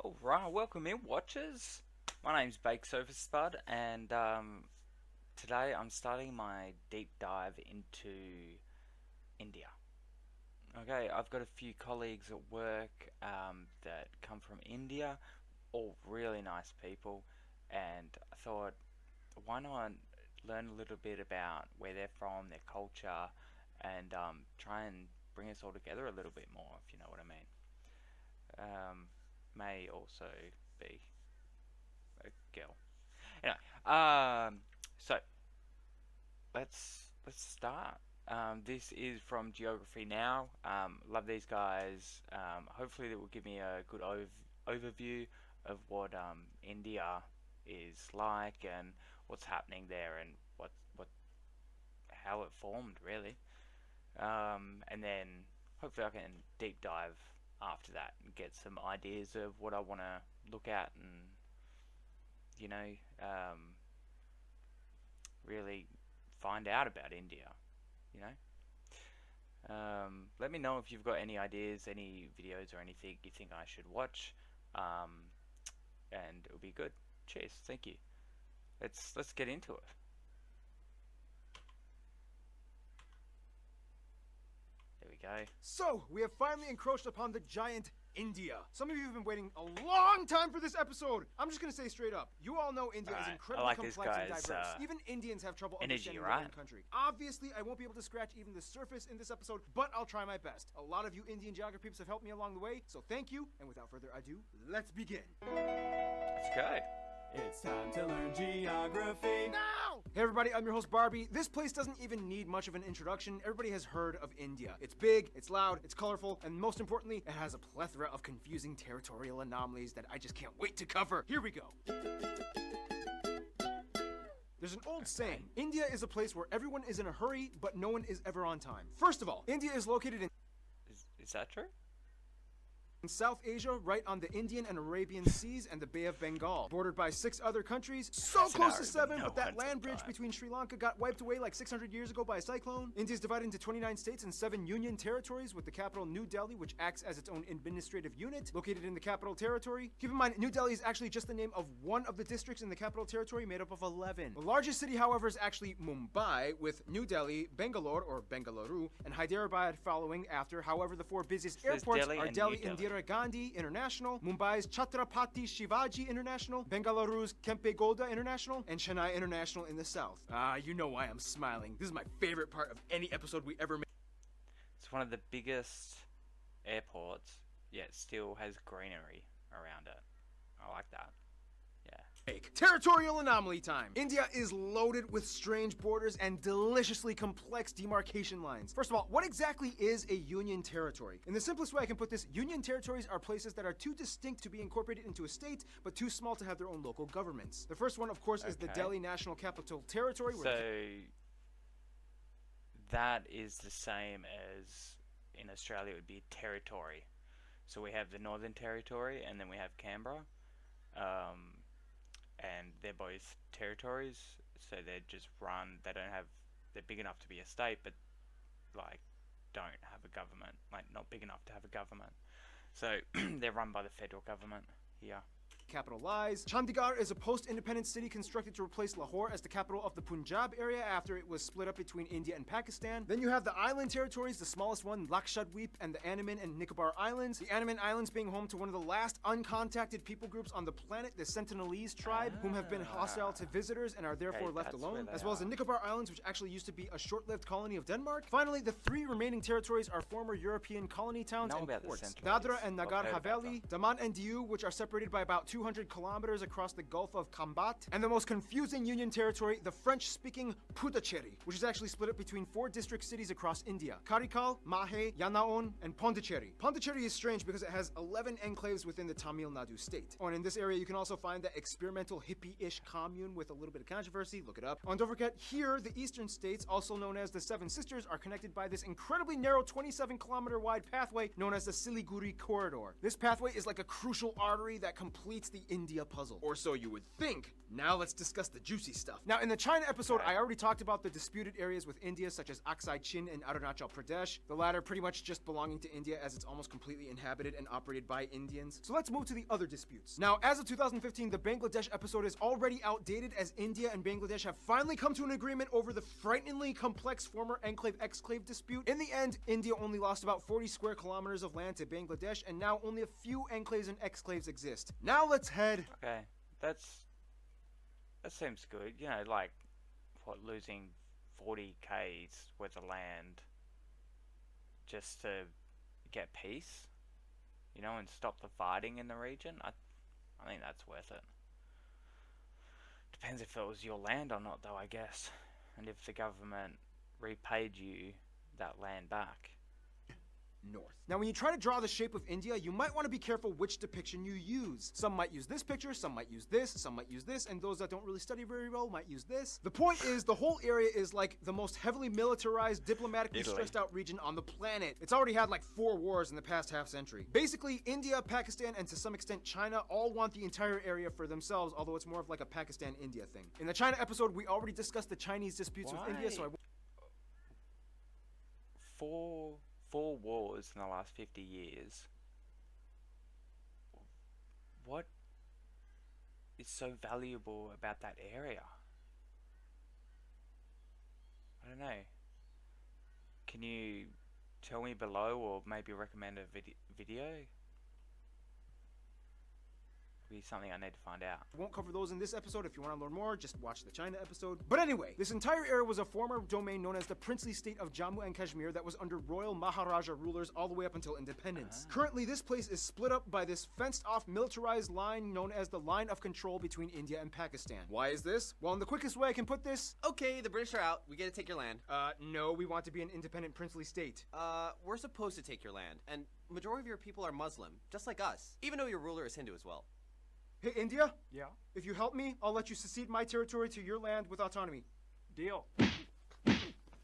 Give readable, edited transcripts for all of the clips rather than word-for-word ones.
Alright, welcome in, watchers. My name's Bake Sofa Spud, and today I'm starting my deep dive into India. Okay, I've got a few colleagues at work that come from India, all really nice people, and I thought, why not learn a little bit about where they're from, their culture, and try and bring us all together a little bit more, if you know what I mean. May also be a girl. Anyway, so let's start. This is from Geography Now. Love these guys. Hopefully, that will give me a good overview of what India is like and what's happening there and what how it formed really. And then hopefully I can deep dive after that and get some ideas of what I want to look at and you know really find out about India, you know. Let me know if you've got any ideas, any videos or anything you think I should watch, and it'll be good. Cheers, thank you. Let's get into it. There we go. So, we have finally encroached upon the giant India. Some of you have been waiting a long time for this episode. I'm just gonna say straight up, you all know India is incredibly complex and diverse. Even Indians have trouble understanding their own country. Obviously, I won't be able to scratch even the surface in this episode, but I'll try my best. A lot of you Indian geography peeps have helped me along the way, so thank you, and without further ado, let's begin. Let's go. It's time to learn geography now! Hey everybody, I'm your host Barbie. This place doesn't even need much of an introduction. Everybody has heard of India. It's big, it's loud, it's colorful, and most importantly, it has a plethora of confusing territorial anomalies that I just can't wait to cover. Here we go. There's an old saying, India is a place where everyone is in a hurry, but no one is ever on time. First of all, India is located in Is that true? in South Asia, right on the Indian and Arabian Seas and the Bay of Bengal, bordered by 6 other countries, so close to 7, but that land bridge between Sri Lanka got wiped away like 600 years ago by a cyclone. India is divided into 29 states and 7 union territories, with the capital New Delhi, which acts as its own administrative unit, located in the capital territory. Keep in mind, New Delhi is actually just the name of one of the districts in the capital territory, made up of 11. The largest city, however, is actually Mumbai, with New Delhi, Bangalore, or Bengaluru, and Hyderabad following after. However, the 4 busiest airports are Delhi Indira Gandhi International, Mumbai's Chhatrapati Shivaji International, Bengaluru's Kempe Gowda International, and Chennai International in the south. You know why I'm smiling. This is my favorite part of any episode we ever made. It's one of the biggest airports, yet still has greenery around it. I like that. Yeah. Territorial anomaly time. India is loaded with strange borders and deliciously complex demarcation lines. First of all, what exactly is a union territory? In the simplest way I can put this, union territories are places that are too distinct to be incorporated into a state, but too small to have their own local governments. The first one, of course, is the Delhi National Capital Territory. So that is the same as in Australia it would be territory. So we have the Northern Territory and then we have Canberra. And they're both territories, so they're just run, they're big enough to be a state, but like don't have a government, like not big enough to have a government. So they're run by the federal government here. Capital lies. Chandigarh is a post-independent city constructed to replace Lahore as the capital of the Punjab area after it was split up between India and Pakistan. Then you have the island territories, the smallest one, Lakshadweep, and the Andaman and Nicobar Islands. The Andaman Islands being home to one of the last uncontacted people groups on the planet, the Sentinelese tribe, whom have been hostile to visitors and are therefore left alone, as well as the Nicobar Islands, which actually used to be a short-lived colony of Denmark. Finally, the 3 remaining territories are former European colony towns and ports. Dadra and Nagar Haveli, Daman and Diu, which are separated by about 200 kilometers across the Gulf of Khambat, and the most confusing union territory, the French-speaking Puducherry, which is actually split up between 4 district cities across India: Karikal, Mahe, Yanaon, and Pondicherry. Pondicherry is strange because it has 11 enclaves within the Tamil Nadu state. Oh, and in this area you can also find the experimental hippie-ish commune with a little bit of controversy. Look it up. Oh, and don't forget, here, the eastern states, also known as the Seven Sisters, are connected by this incredibly narrow 27-kilometer wide pathway known as the Siliguri Corridor. This pathway is like a crucial artery that completes That's the India puzzle. Or so you would think. Now let's discuss the juicy stuff. Now, in the China episode, I already talked about the disputed areas with India, such as Aksai Chin and Arunachal Pradesh. The latter pretty much just belonging to India as it's almost completely inhabited and operated by Indians. So let's move to the other disputes. Now, as of 2015, the Bangladesh episode is already outdated as India and Bangladesh have finally come to an agreement over the frighteningly complex former enclave-exclave dispute. In the end, India only lost about 40 square kilometers of land to Bangladesh, and now only a few enclaves and exclaves exist. Now let's head... Okay, that seems good. You know, like, what, losing 40 k's worth of land just to get peace, you know, and stop the fighting in the region. I think that's worth it. Depends if it was your land or not, though, I guess, and if the government repaid you that land back. North. Now, when you try to draw the shape of India, you might want to be careful which depiction you use. Some might use this picture, some might use this, some might use this, and those that don't really study very well might use this. The point is, the whole area is like the most heavily militarized, diplomatically stressed out region on the planet. It's already had like 4 wars in the past half century. Basically, India, Pakistan, and to some extent China all want the entire area for themselves, although it's more of like a Pakistan-India thing. In the China episode, we already discussed the Chinese disputes with India, so I... Four wars in the last 50 years. What is so valuable about that area? I don't know. Can you tell me below, or maybe recommend a video? Be something I need to find out. I won't cover those in this episode. If you want to learn more, just watch the China episode. But anyway, this entire area was a former domain known as the princely state of Jammu and Kashmir that was under royal Maharaja rulers all the way up until independence. Currently, this place is split up by this fenced-off militarized line known as the line of control between India and Pakistan. Why is this? Well, in the quickest way I can put this... Okay, the British are out. We get to take your land. No, we want to be an independent princely state. We're supposed to take your land, and majority of your people are Muslim, just like us, even though your ruler is Hindu as well. Hey, India? Yeah? If you help me, I'll let you secede my territory to your land with autonomy. Deal.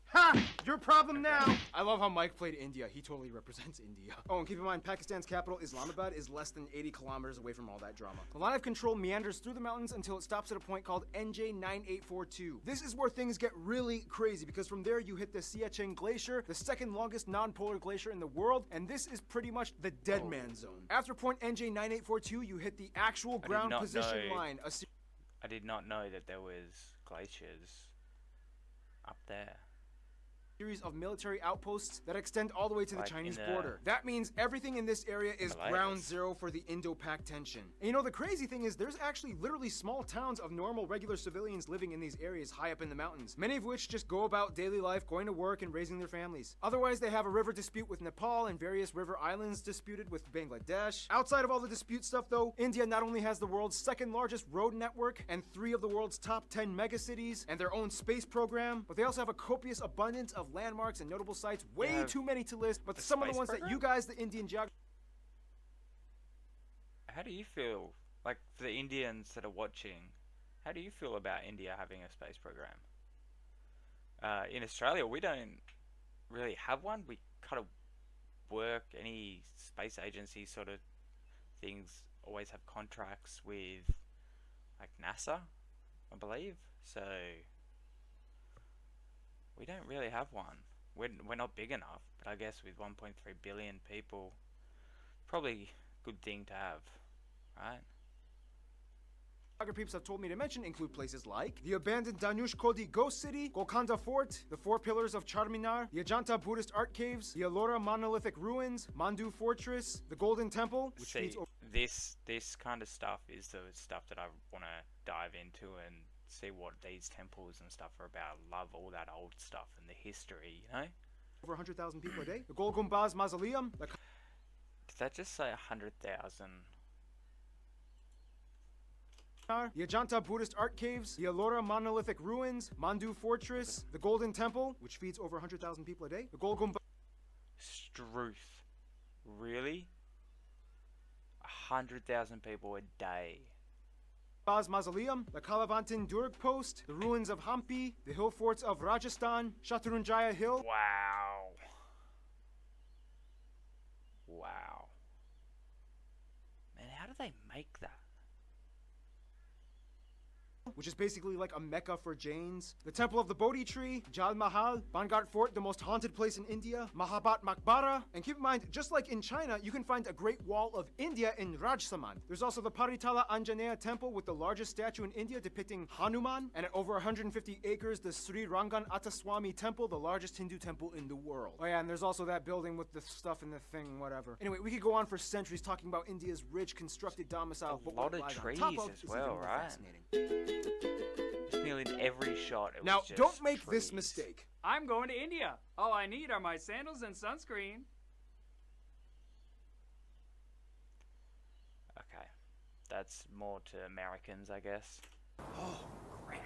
Ha! Your problem now! I love how Mike played India. He totally represents India. Oh, and keep in mind, Pakistan's capital, Islamabad, is less than 80 kilometers away from all that drama. The line of control meanders through the mountains until it stops at a point called NJ9842. This is where things get really crazy, because from there you hit the Siachen Glacier, the second longest non-polar glacier in the world, and this is pretty much the dead man zone. After point NJ9842, you hit the actual ground position line. I did not know that there was glaciers up there. Series of military outposts that extend all the way to the Chinese border. That means everything in this area is ground zero for the Indo-Pak tension. And you know, the crazy thing is there's actually literally small towns of normal regular civilians living in these areas high up in the mountains, many of which just go about daily life, going to work and raising their families. Otherwise, they have a river dispute with Nepal and various river islands disputed with Bangladesh. Outside of all the dispute stuff though, India not only has the world's second largest road network and 3 of the world's top 10 megacities and their own space program, but they also have a copious abundance of landmarks and notable sites, way too many to list, but some of the ones that you guys, the Indian geography... How do you feel, like, for the Indians that are watching, how do you feel about India having a space program? In Australia, we don't really have one. We kind of work, any space agency sort of things always have contracts with, like, NASA, I believe, so... we don't really have one. We're not big enough, but I guess with 1.3 billion people, probably a good thing to have, right? Other peeps have told me to mention include places like the abandoned Danush Kodi Ghost City, Golconda Fort, the 4 pillars of Charminar, the Ajanta Buddhist Art Caves, the Ellora Monolithic Ruins, Mandu Fortress, the Golden Temple, which feeds this kind of stuff is the stuff that I want to dive into and see what these temples and stuff are about. I love all that old stuff and the history, you know? Over 100,000 people a day. The Gol Gumbaz Mausoleum. Did that just say 100,000? The Ajanta Buddhist Art Caves, the Ellora Monolithic Ruins, Mandu Fortress, the Golden Temple, which feeds over 100,000 people a day. The Gol Gumbaz... Struth. Really? 100,000 people a day. Mausoleum, the Kalavantin Durg Post, the ruins of Hampi, the hill forts of Rajasthan, Shatrunjaya Hill. Wow. Wow. Man, how do they make that? which is basically like a mecca for Jains, the Temple of the Bodhi Tree, Jal Mahal, Bangart Fort, the most haunted place in India, Mahabhat Maqbara, and keep in mind, just like in China, you can find a Great Wall of India in Rajsamand. There's also the Paritala Anjaneya Temple with the largest statue in India depicting Hanuman, and at over 150 acres, the Sri Rangan Attaswamy Temple, the largest Hindu temple in the world. Oh yeah, and there's also that building with the stuff in the thing, whatever. Anyway, we could go on for centuries talking about India's rich constructed domicile, but lot what of lies on trees top of as is well, even more right? fascinating. Nearly in every shot, it Now, was just don't make this trees. mistake. I'm going to India. All I need are my sandals and sunscreen. Okay, that's more to Americans, I guess. Oh, crap.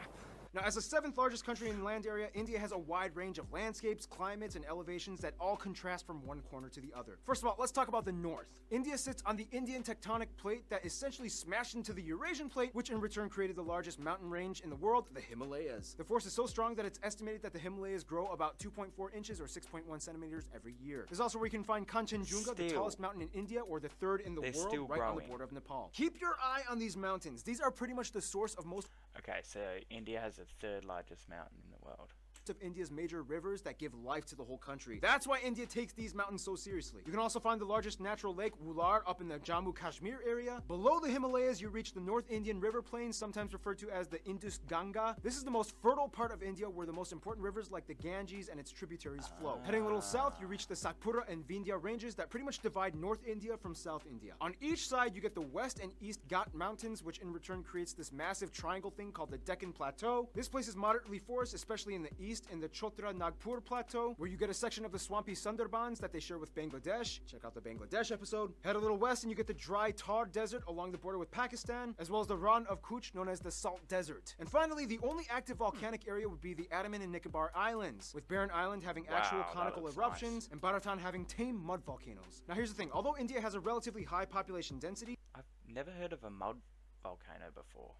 Now, as the 7th largest country in land area, India has a wide range of landscapes, climates, and elevations that all contrast from one corner to the other. First of all, let's talk about the north. India sits on the Indian tectonic plate that essentially smashed into the Eurasian plate, which in return created the largest mountain range in the world, the Himalayas. The force is so strong that it's estimated that the Himalayas grow about 2.4 inches or 6.1 centimeters every year. There's also where you can find Kanchenjunga, the Still. tallest mountain in India, or the 3rd in the They're world, still right on the growing. border of Nepal. Keep your eye on these mountains. These are pretty much the source of most Okay, so India has the 3rd largest mountain in the world. of India's major rivers that give life to the whole country. That's why India takes these mountains so seriously. You can also find the largest natural lake, Wular, up in the Jammu Kashmir area. Below the Himalayas, you reach the North Indian River Plain, sometimes referred to as the Indus Ganga. This is the most fertile part of India where the most important rivers like the Ganges and its tributaries flow. Heading a little south, you reach the Satpura and Vindhya ranges that pretty much divide North India from South India. On each side, you get the West and East Ghat Mountains, which in return creates this massive triangle thing called the Deccan Plateau. This place is moderately forest, especially in the east in the Chotra Nagpur Plateau, where you get a section of the swampy Sundarbans that they share with Bangladesh. Check out the Bangladesh episode. Head a little west and you get the dry Thar Desert along the border with Pakistan, as well as the Rann of Kutch, known as the Salt Desert. And finally, the only active volcanic area would be the Andaman and Nicobar Islands, with Barren Island having actual Wow, that conical looks eruptions and Bharatan having tame mud volcanoes. Now here's the thing, although India has a relatively high population density, I've never heard of a mud volcano before.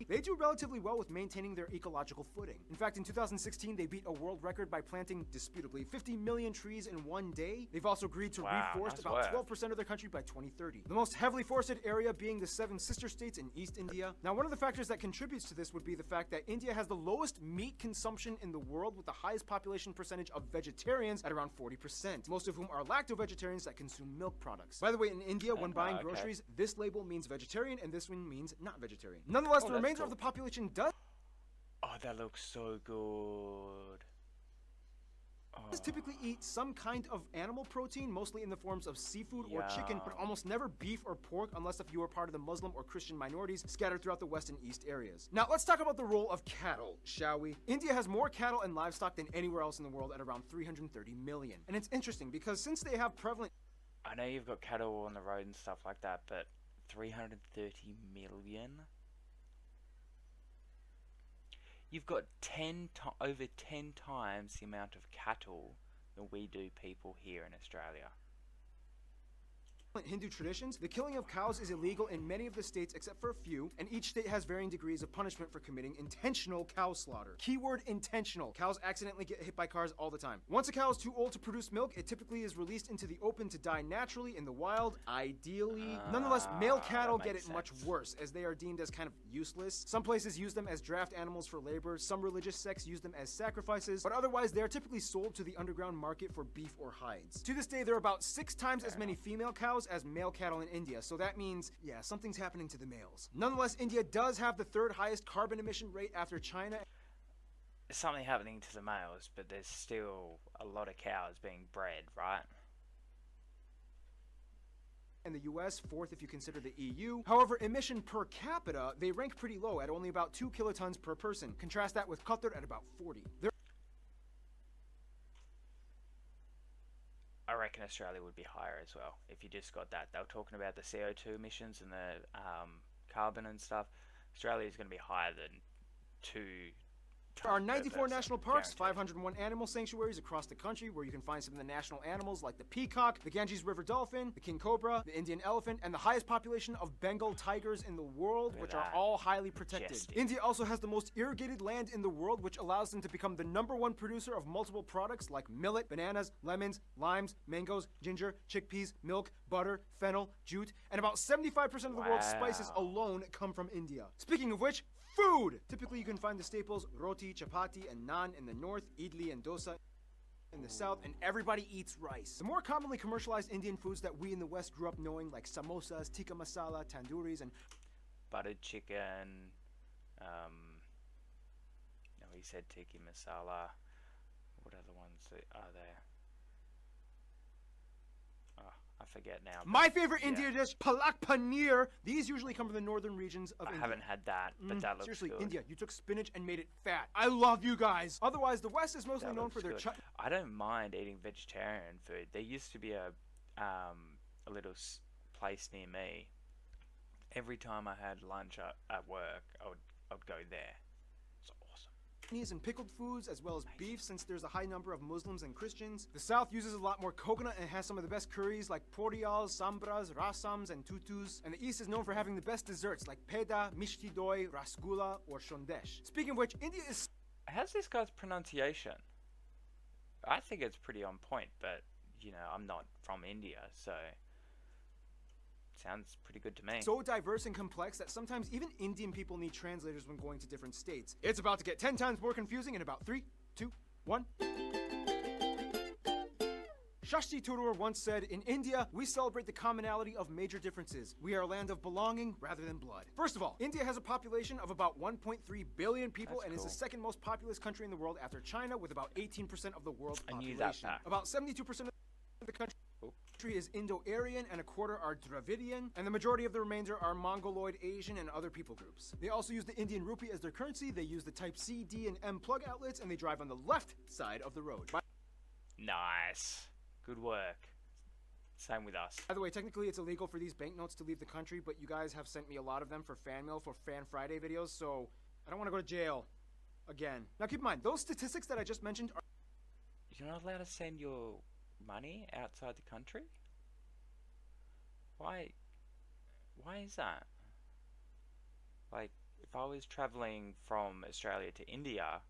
they do relatively well with maintaining their ecological footing. In fact, in 2016, they beat a world record by planting, disputably, 50 million trees in one day. They've also agreed to Wow, reforest nice about work. 12% of their country by 2030. The most heavily forested area being the 7 sister states in East India. Now, one of the factors that contributes to this would be the fact that India has the lowest meat consumption in the world with the highest population percentage of vegetarians at around 40%, most of whom are lacto-vegetarians that consume milk products. By the way, in India, when buying okay. groceries, this label means vegetarian and this one means not vegetarian. Nonetheless, Oh, the that's remainder cool. of the population does Oh, that looks so good. typically eat some kind of animal protein, mostly in the forms of seafood or chicken, but Yum. almost never beef or pork unless if you are part of the Muslim or Christian minorities scattered throughout the west and east areas. Now let's talk about the role of cattle, shall we? India has more cattle and livestock than anywhere else in the world at around 330 million. And it's interesting because since they have prevalent I know you've got cattle on the road and stuff like that, but 330 million? You've got over 10 times the amount of cattle than we do people here in Australia. Hindu traditions, the killing of cows is illegal in many of the states except for a few, and each state has varying degrees of punishment for committing intentional cow slaughter. Keyword intentional. Cows accidentally get hit by cars all the time. Once a cow is too old to produce milk, it typically is released into the open to die naturally in the wild, ideally. Nonetheless, male cattle that get it makes much sense. worse, as they are deemed as kind of useless. Some places use them as draft animals for labor, some religious sects use them as sacrifices, but otherwise they are typically sold to the underground market for beef or hides. To this day, there are about 6 times as many female cows as male cattle in India, so that means, yeah, something's happening to the males. Nonetheless, India does have the 3rd highest carbon emission rate after China. There's something happening to the males, but there's still a lot of cows being bred, right? And the US, 4th if you consider the EU. However, emission per capita, they rank pretty low at only about 2 kilotons per person. Contrast that with Qatar at about 40. I reckon Australia would be higher as well if you just got that. They were talking about the CO2 emissions and the carbon and stuff. Australia is going to be higher than 2 There are per 94 person, national parks, guaranteed. 501 animal sanctuaries across the country where you can find some of the national animals like the peacock, the Ganges River dolphin, the king cobra, the Indian elephant, and the highest population of Bengal tigers in the world, Look at which are that. all highly protected. Majestic. India also has the most irrigated land in the world, which allows them to become the #1 producer of multiple products like millet, bananas, lemons, limes, mangoes, ginger, chickpeas, milk, butter, fennel, jute, and about 75% of the world's spices Wow. alone come from India. Speaking of which, food! Typically, you can find the staples roti, chapati, and naan in the north, idli and dosa in the south, and everybody eats rice. The more commonly commercialized Indian foods that we in the West grew up knowing, like samosas, tikka masala, tandooris, and Buttered chicken. No, he said tiki masala. What other ones are there? Oh, I forget now. but my favorite yeah. Indian dish, palak paneer. These usually come from the northern regions of I India. haven't had that, but that looks Seriously, good. India, you took spinach and made it fat. I love you guys. Otherwise, the West is mostly That known for looks their good. chutney. I don't mind eating vegetarian food. There used to be a little place near me. Every time I had lunch at work, I would go there. It's awesome. And pickled foods, as well as beef, since there's a high number of Muslims and Christians. The South uses a lot more coconut and has some of the best curries like porials, sambras, rasams, and tutus. And the East is known for having the best desserts like peda, mishti doi, rasgulla, or shondesh. Speaking of which, India is How's this guy's pronunciation? I think it's pretty on point, but I'm not from India, so sounds pretty good to me. so diverse and complex that sometimes even Indian people need translators when going to different states. It's about to get 10 times more confusing in about 3, 2, 1. Shashti Tharoor once said, "In India, we celebrate the commonality of major differences. We are a land of belonging rather than blood." First of all, India has a population of about 1.3 billion people That's and is the cool. second most populous country in the world after China, with about 18% of the world's I population. knew that fact. About 72% of the country Oh. is Indo-Aryan and a quarter are Dravidian, and the majority of the remainder are Mongoloid, Asian, and other people groups. They also use the Indian rupee as their currency, they use the Type C, D, and M plug outlets, and they drive on the left side of the road. Nice. Good work. Same with us. By the way, technically it's illegal for these banknotes to leave the country, but you guys have sent me a lot of them for fan mail for Fan Friday videos, so I don't want to go to jail again. Now keep in mind, those statistics that I just mentioned are You're not allowed to send your money outside the country? Why is that? Like, if I was traveling from Australia to India,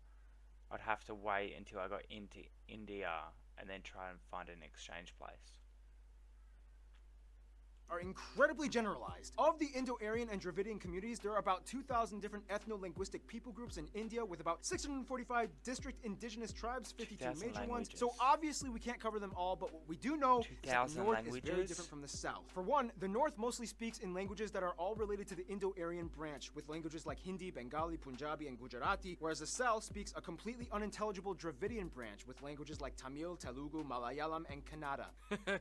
I'd have to wait until I got into India and then try and find an exchange place. incredibly generalized. Of the Indo-Aryan and Dravidian communities, there are about 2,000 different ethno-linguistic people groups in India, with about 645 district indigenous tribes, 52 2,000 major ones. languages. So obviously we can't cover them all, but what we do know is that the 2,000 North is very languages? different from the South. For one, the North mostly speaks in languages that are all related to the Indo-Aryan branch, with languages like Hindi, Bengali, Punjabi, and Gujarati, whereas the South speaks a completely unintelligible Dravidian branch, with languages like Tamil, Telugu, Malayalam, and Kannada. Canada.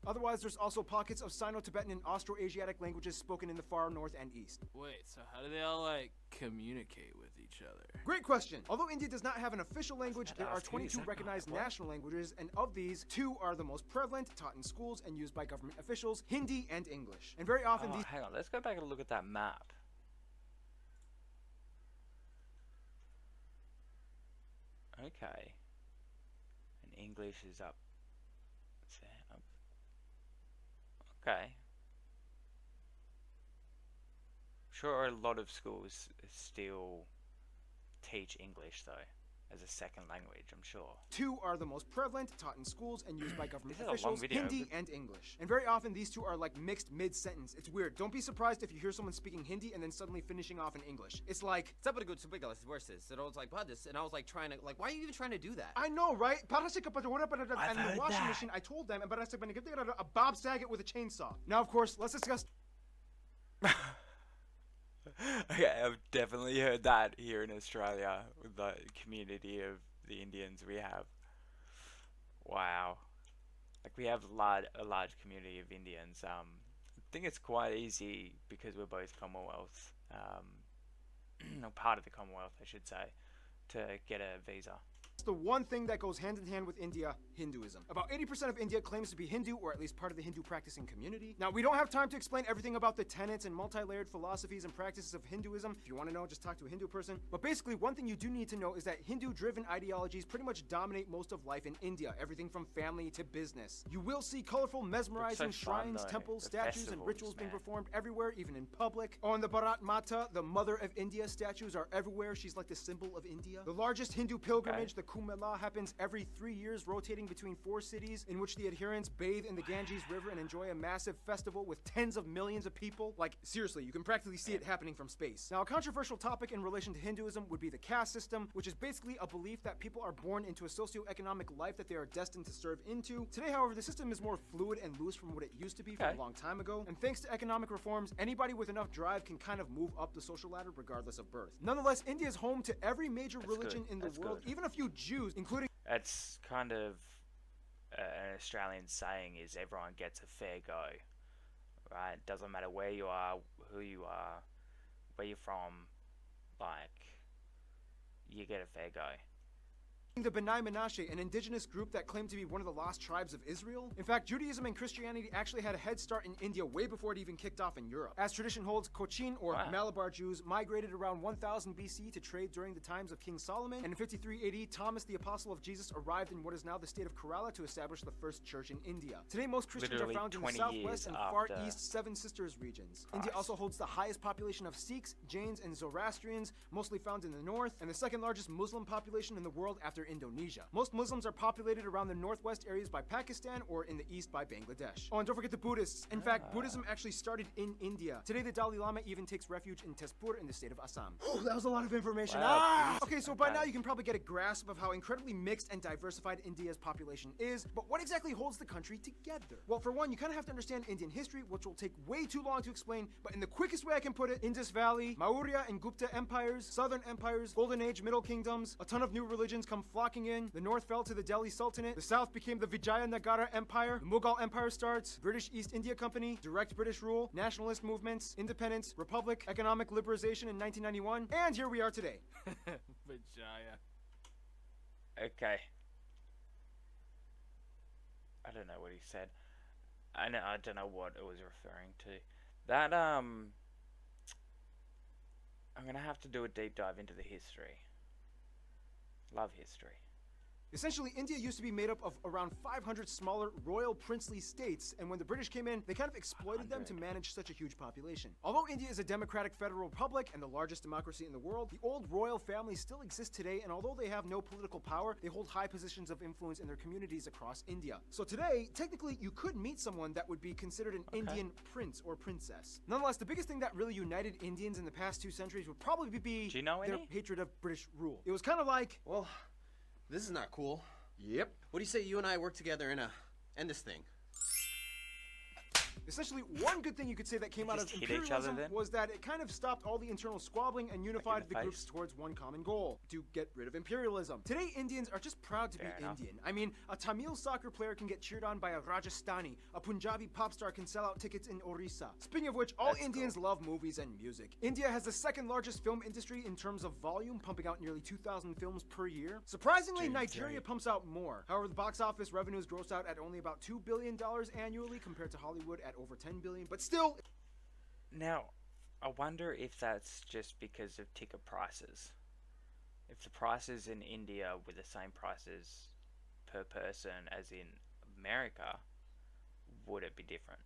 Otherwise, there's also pockets of Sino-Tibetan and Austroasiatic languages spoken in the far north and east. Wait, so how do they all, like, communicate with each other? Great question. Although India does not have an official language, I'd there are ask, who is 22 that recognized guy? What? national languages, and of these, 2 are the most prevalent, taught in schools, and used by government officials: Hindi and English. And very often Oh, these hang on, let's go back and look at that map. Okay. And English is up. Up. Okay. Sure, a lot of schools still teach English though, as a second language, I'm sure. 2 are the most prevalent, taught in schools, and used by government This is a long officials: video, Hindi but- and English. And very often these 2 are like mixed mid-sentence. It's weird. Don't be surprised if you hear someone speaking Hindi and then suddenly finishing off in English. It's like, Versus. And I was like, what this? And I was like trying to, like, why are you even trying to do that? I know, right? And the heard washing that. machine, I told them, but I said, a Bob Saget with a chainsaw. Now, of course, let's discuss Okay, I've definitely heard that here in Australia with the community of the Indians we have. Wow. Like we have a large community of Indians. I think it's quite easy because we're both Commonwealth, or part of the Commonwealth, I should say, to get a visa. the one thing that goes hand in hand with India, Hinduism. About 80% of India claims to be Hindu, or at least part of the Hindu practicing community. Now, we don't have time to explain everything about the tenets and multi-layered philosophies and practices of Hinduism. If you want to know, just talk to a Hindu person. But basically, one thing you do need to know is that Hindu-driven ideologies pretty much dominate most of life in India, everything from family to business. You will see colorful, mesmerizing shrines, temples, statues, and rituals being performed everywhere, even in public. On the Bharat Mata, the Mother of India, statues are everywhere. She's like the symbol of India. The largest Hindu pilgrimage, the Kumbh Mela, happens every 3 years, rotating between 4 cities, in which the adherents bathe in the Ganges River and enjoy a massive festival with tens of millions of people. Like, seriously, you can practically see it happening from space. Now, a controversial topic in relation to Hinduism would be the caste system, which is basically a belief that people are born into a socioeconomic life that they are destined to serve into. Today, however, the system is more fluid and loose from what it used to be from a long time ago, and thanks to economic reforms, anybody with enough drive can kind of move up the social ladder regardless of birth. Nonetheless, India is home to every major religion in the world, even a few Jews, including... That's kind of an Australian saying, is everyone gets a fair go, right? Doesn't matter where you are, who you are, where you're from, like, you get a fair go. The B'nai Menashe, an indigenous group that claimed to be one of the lost tribes of Israel. In fact, Judaism and Christianity actually had a head start in India way before it even kicked off in Europe. As tradition holds, Cochin, or Malabar Jews, migrated around 1000 BC to trade during the times of King Solomon, and in 53 AD, Thomas, the apostle of Jesus, arrived in what is now the state of Kerala to establish the first church in India. Today, most Christians are found in the southwest and far east Seven Sisters regions. India also holds the highest population of Sikhs, Jains, and Zoroastrians, mostly found in the north, and the second largest Muslim population in the world after Indonesia. Most Muslims are populated around the northwest areas by Pakistan or in the east by Bangladesh. Oh, and don't forget the Buddhists. In fact, Buddhism actually started in India. Today, the Dalai Lama even takes refuge in Tezpur in the state of Assam. Oh, that was a lot of information. Okay, so by now you can probably get a grasp of how incredibly mixed and diversified India's population is, but what exactly holds the country together? Well, for one, you kind of have to understand Indian history, which will take way too long to explain, but in the quickest way I can put it, Indus Valley, Maurya and Gupta empires, southern empires, Golden Age, Middle Kingdoms, a ton of new religions come flocking in, the north fell to the Delhi Sultanate, the south became the Vijayanagara Empire, the Mughal Empire starts, British East India Company, direct British rule, nationalist movements, independence, republic, economic liberalization in 1991, and here we are today. Vijaya. Okay. I don't know what he said. I don't know what it was referring to. That, I'm gonna have to do a deep dive into the history. Love history. Essentially, India used to be made up of around 500 smaller royal princely states, and when the British came in, they kind of exploited them to manage such a huge population. Although India is a democratic federal republic and the largest democracy in the world, the old royal families still exist today, and although they have no political power, they hold high positions of influence in their communities across India. So today, technically, you could meet someone that would be considered an Indian prince or princess. Nonetheless, the biggest thing that really united Indians in the past 2 centuries would probably be their hatred of British rule. It was kind of like, well, this is not cool. Yep. What do you say you and I work together and end this thing? Essentially, one good thing you could say that came out of imperialism was that it kind of stopped all the internal squabbling and unified the groups towards one common goal, to get rid of imperialism. Today, Indians are just proud to be Indian. I mean, a Tamil soccer player can get cheered on by a Rajasthani, a Punjabi pop star can sell out tickets in Orissa. Speaking of which, all Indians love movies and music. India has the second largest film industry in terms of volume, pumping out nearly 2,000 films per year. Surprisingly, Nigeria pumps out more. However, the box office revenues gross out at only about $2 billion annually compared to Hollywood at over 10 billion, but still. Now, I wonder if that's just because of ticket prices. If the prices in India were the same prices per person as in America, would it be different?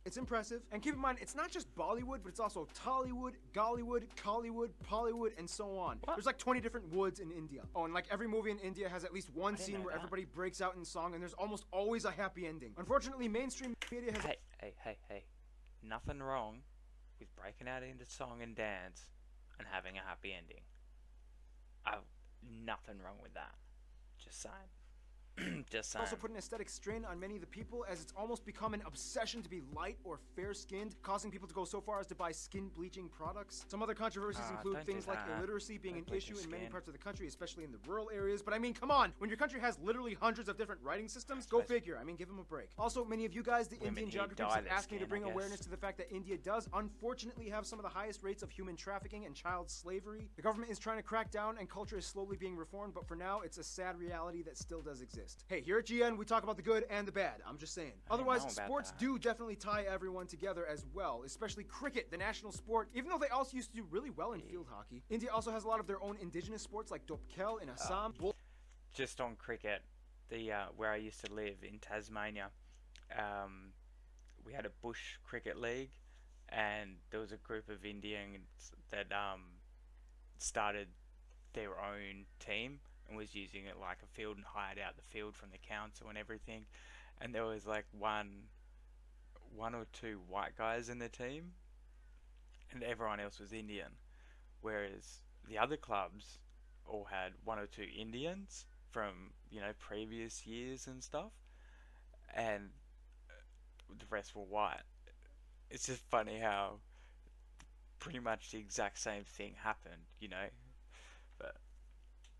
It's impressive. And keep in mind, it's not just Bollywood, but it's also Tollywood, Gollywood, Collywood, Pollywood, and so on. There's like 20 different woods in India. Oh, and like every movie in India has at least one scene where everybody breaks out in song, and there's almost always a happy ending. Unfortunately, mainstream media has... Hey. Nothing wrong with breaking out into song and dance and having a happy ending. Nothing wrong with that. Just saying. Just saying. Also put an aesthetic strain on many of the people, as it's almost become an obsession to be light or fair-skinned, causing people to go so far as to buy skin bleaching products. Some other controversies include don't do things like that. illiteracy being Don't an bleach issue your in many skin. parts of the country, especially in the rural areas. But I mean, come on, when your country has literally hundreds of different writing systems, go figure. I mean, give them a break. Also, many of you guys, the Women Indian here geographers, dye have their asked me to skin, bring I guess. awareness to the fact that India does unfortunately have some of the highest rates of human trafficking and child slavery. The government is trying to crack down, and culture is slowly being reformed, but for now, it's a sad reality that still does exist. Hey, here at GN, we talk about the good and the bad. I'm just saying. I didn't Otherwise, know about sports that. do definitely tie everyone together as well, especially cricket, the national sport, even though they also used to do really well in field hockey. India also has a lot of their own indigenous sports like Dopkel in Assam. Just on cricket, the where I used to live in Tasmania, we had a bush cricket league, and there was a group of Indians that started their own team and was using it like a field and hired out the field from the council and everything. And there was like one or two white guys in the team, and everyone else was Indian. Whereas the other clubs all had one or two Indians from, previous years and stuff, and the rest were white. It's just funny how pretty much the exact same thing happened. But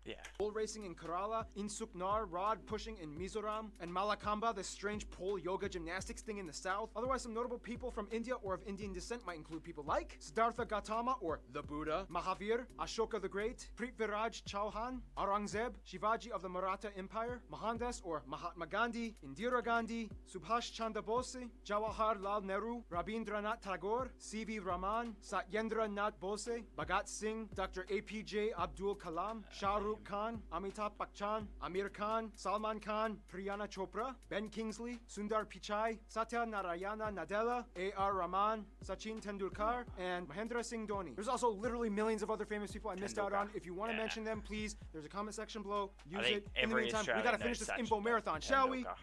yeah. Bull racing in Kerala, Insuknar, rod pushing in Mizoram, and Malakamba, the strange pole yoga gymnastics thing in the south. Otherwise, some notable people from India or of Indian descent might include people like Siddhartha Gautama or the Buddha, Mahavir, Ashoka the Great, Prithviraj Chauhan, Aurangzeb, Shivaji of the Maratha Empire, Mohandas or Mahatma Gandhi, Indira Gandhi, Subhash Chandra Bose, Jawaharlal Nehru, Rabindranath Tagore, C.V. Raman, Satyendra Nath Bose, Bhagat Singh, Dr. APJ Abdul Kalam, Shah Rukh Khan, Amitabh Bachchan, Amir Khan, Salman Khan, Priyana Chopra, Ben Kingsley, Sundar Pichai, Satya Narayana Nadella, A.R. Rahman, Sachin Tendulkar, and Mahendra Singh Dhoni. There's also literally millions of other famous people I missed out on. If you want to mention them, please, there's a comment section below. Use I think it. In the every meantime, we Australian gotta finish knows this Sachin info marathon, shall we? Tendulkar.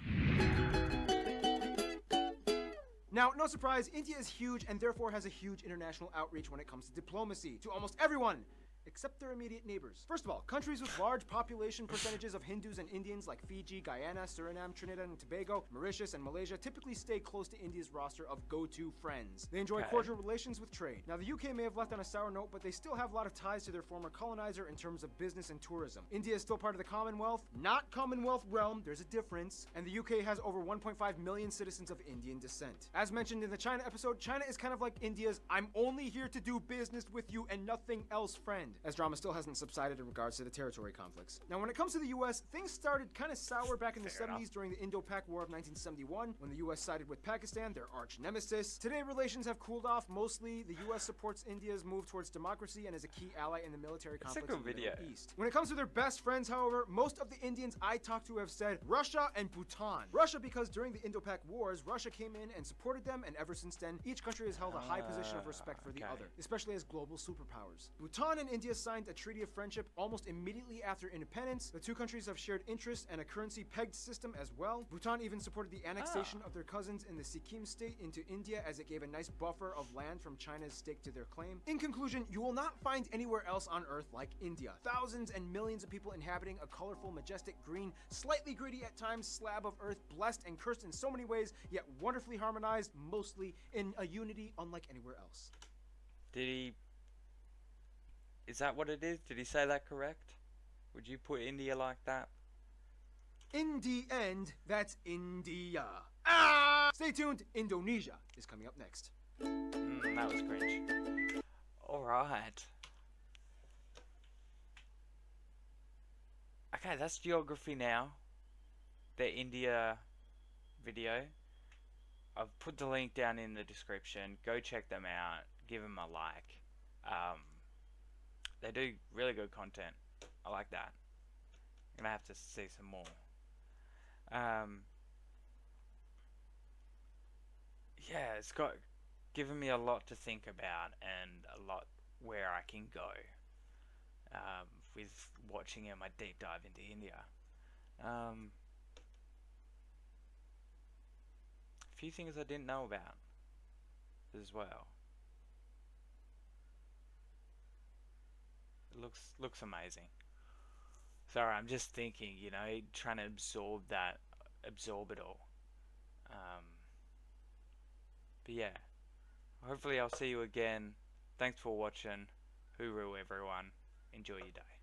Now, no surprise, India is huge and therefore has a huge international outreach when it comes to diplomacy to almost everyone, except their immediate neighbors. First of all, countries with large population percentages of Hindus and Indians like Fiji, Guyana, Suriname, Trinidad and Tobago, Mauritius, and Malaysia typically stay close to India's roster of go-to friends. They enjoy cordial relations with trade. Now, the UK may have left on a sour note, but they still have a lot of ties to their former colonizer in terms of business and tourism. India is still part of the Commonwealth, not Commonwealth realm, there's a difference, and the UK has over 1.5 million citizens of Indian descent. As mentioned in the China episode, China is kind of like India's I'm only here to do business with you and nothing else friend, as drama still hasn't subsided in regards to the territory conflicts. Now, when it comes to the US, things started kind of sour back in the 70s during the Indo-Pak War of 1971, when the US sided with Pakistan, their arch nemesis. Today, relations have cooled off. Mostly, the US supports India's move towards democracy and is a key ally in the military conflicts in the Middle East. When it comes to their best friends, however, most of the Indians I talked to have said Russia and Bhutan. Russia because during the Indo-Pak Wars, Russia came in and supported them, and ever since then, each country has held a high position of respect for the other, especially as global superpowers. Bhutan and India signed a treaty of friendship almost immediately after independence. The two countries have shared interests and a currency-pegged system as well. Bhutan even supported the annexation of their cousins in the Sikkim state into India, as it gave a nice buffer of land from China's stake to their claim. In conclusion, you will not find anywhere else on Earth like India. Thousands and millions of people inhabiting a colorful, majestic, green, slightly gritty at times slab of Earth, blessed and cursed in so many ways, yet wonderfully harmonized, mostly in a unity unlike anywhere else. Is that what it is? Did he say that correct? Would you put India like that? In the end, that's India. Stay tuned, Indonesia is coming up next. That was cringe. Alright. Okay, that's geography now. The India video. I've put the link down in the description. Go check them out. Give them a like. They do really good content. I like that. I'm gonna have to see some more. Yeah, it's given me a lot to think about and a lot where I can go with watching my deep dive into India. A few things I didn't know about as well. It looks amazing. Sorry, I'm just thinking, trying to absorb it all. But yeah, hopefully I'll see you again. Thanks for watching. Hooroo, everyone. Enjoy your day.